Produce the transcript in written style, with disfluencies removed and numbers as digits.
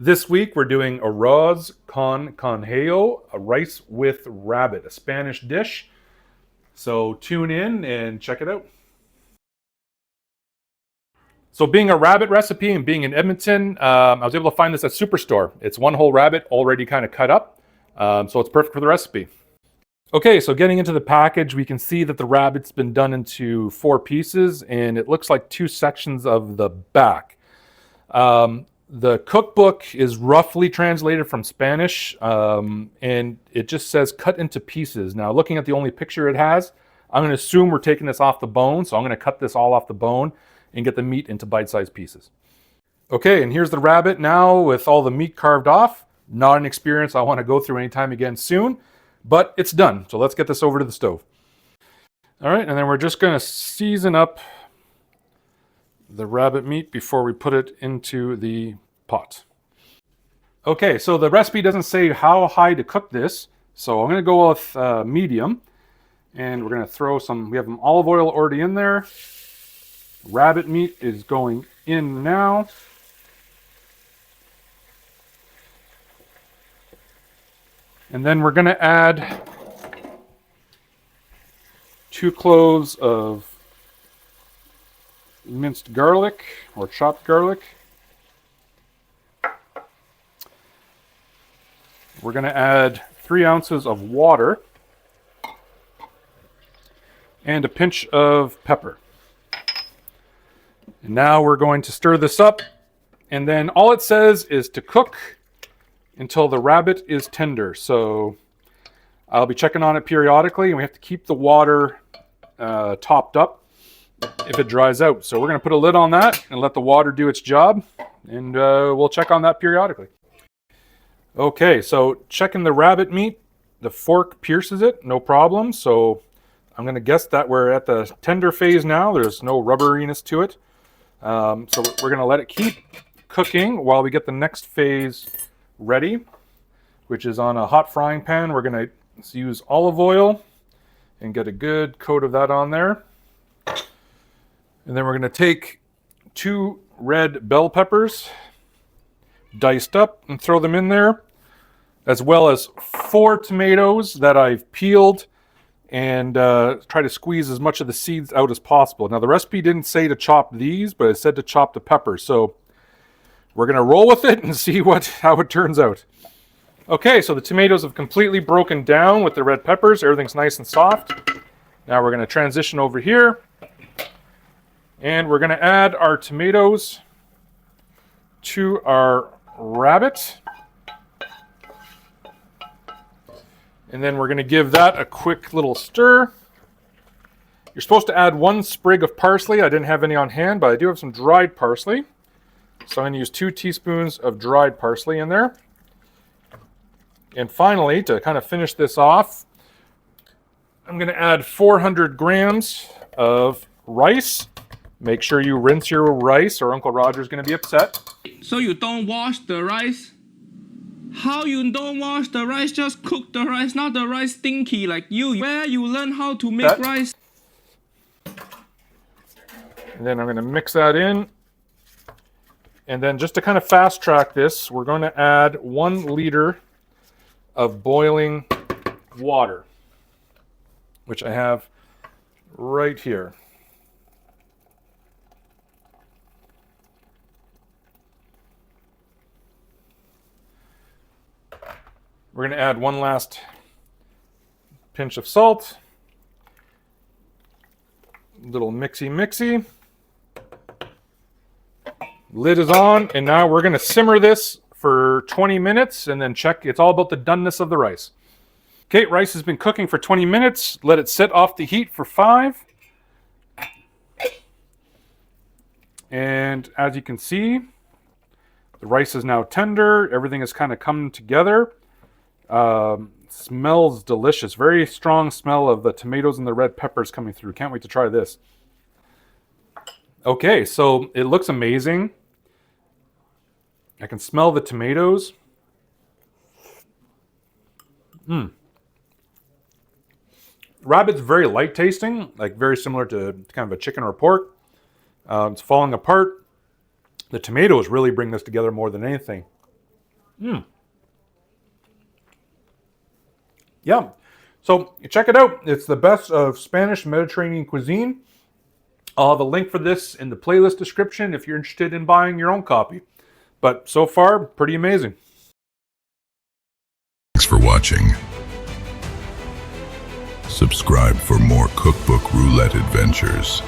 This week we're doing Arroz con Conejo, a rice with rabbit, a Spanish dish. So tune in and check it out. So being a rabbit recipe and being in Edmonton, I was able to find this at Superstore. It's one whole rabbit already kind of cut up, so it's perfect for the recipe. Okay, so getting into the package, we can see that the rabbit's been done into 4 pieces, and it looks like 2 sections of the back. The cookbook is roughly translated from Spanish, and it just says cut into pieces. Now, looking at the only picture it has, I'm going to assume we're taking this off the bone, so I'm going to cut this all off the bone and get the meat into bite-sized pieces. Okay, and here's the rabbit now with all the meat carved off. Not an experience I want to go through anytime again soon, but it's done. So let's get this over to the stove. All right, and then we're just going to season up the rabbit meat before we put it into the pot. Okay, so the recipe doesn't say how high to cook this, so I'm going to go with medium, and we're going to throw some, we have some olive oil already in there. Rabbit meat is going in now. And then we're going to add 2 cloves of minced garlic or chopped garlic. We're going to add 3 ounces of water and a pinch of pepper. And now we're going to stir this up, and then all it says is to cook until the rabbit is tender. So I'll be checking on it periodically, and we have to keep the water topped up if it dries out. So we're going to put a lid on that and let the water do its job, and we'll check on that periodically. Okay, so checking the rabbit meat, the fork pierces it, no problem. So I'm going to guess that we're at the tender phase now. There's no rubberiness to it. So we're going to let it keep cooking while we get the next phase ready, which is on a hot frying pan. We're going to use olive oil and get a good coat of that on there. And then we're going to take 2 red bell peppers, diced up, and throw them in there, as well as 4 tomatoes that I've peeled, and try to squeeze as much of the seeds out as possible. Now, the recipe didn't say to chop these, but it said to chop the peppers. So we're going to roll with it and see how it turns out. Okay, so the tomatoes have completely broken down with the red peppers. Everything's nice and soft. Now we're going to transition over here, and we're going to add our tomatoes to our rabbit. And then we're going to give that a quick little stir. You're supposed to add 1 sprig of parsley. I didn't have any on hand, but I do have some dried parsley. So I'm going to use 2 teaspoons of dried parsley in there. And finally, to kind of finish this off, I'm going to add 400 grams of rice. Make sure you rinse your rice or Uncle Roger's going to be upset. So you don't wash the rice? How you don't wash the rice? Just cook the rice, not the rice stinky like you. Where you learn how to make rice? And then I'm going to mix that in. And then just to kind of fast track this, we're going to add 1 liter of boiling water, which I have right here. We're going to add 1 last pinch of salt. Little mixy. Lid is on, and now we're going to simmer this for 20 minutes and then check. It's all about the doneness of the rice. Okay, rice has been cooking for 20 minutes. Let it sit off the heat for 5. And as you can see, the rice is now tender. Everything is kind of coming together. Smells delicious. Very strong smell of the tomatoes and the red peppers coming through. Can't wait to try this. Okay, so it looks amazing. I can smell the tomatoes. Rabbit's very light tasting, like very similar to kind of a chicken or pork. It's falling apart. The tomatoes really bring this together more than anything. Yeah. So check it out. It's the best of Spanish Mediterranean cuisine. I'll have a link for this in the playlist description if you're interested in buying your own copy. But so far, pretty amazing. Thanks for watching. Subscribe for more Cookbook Roulette adventures.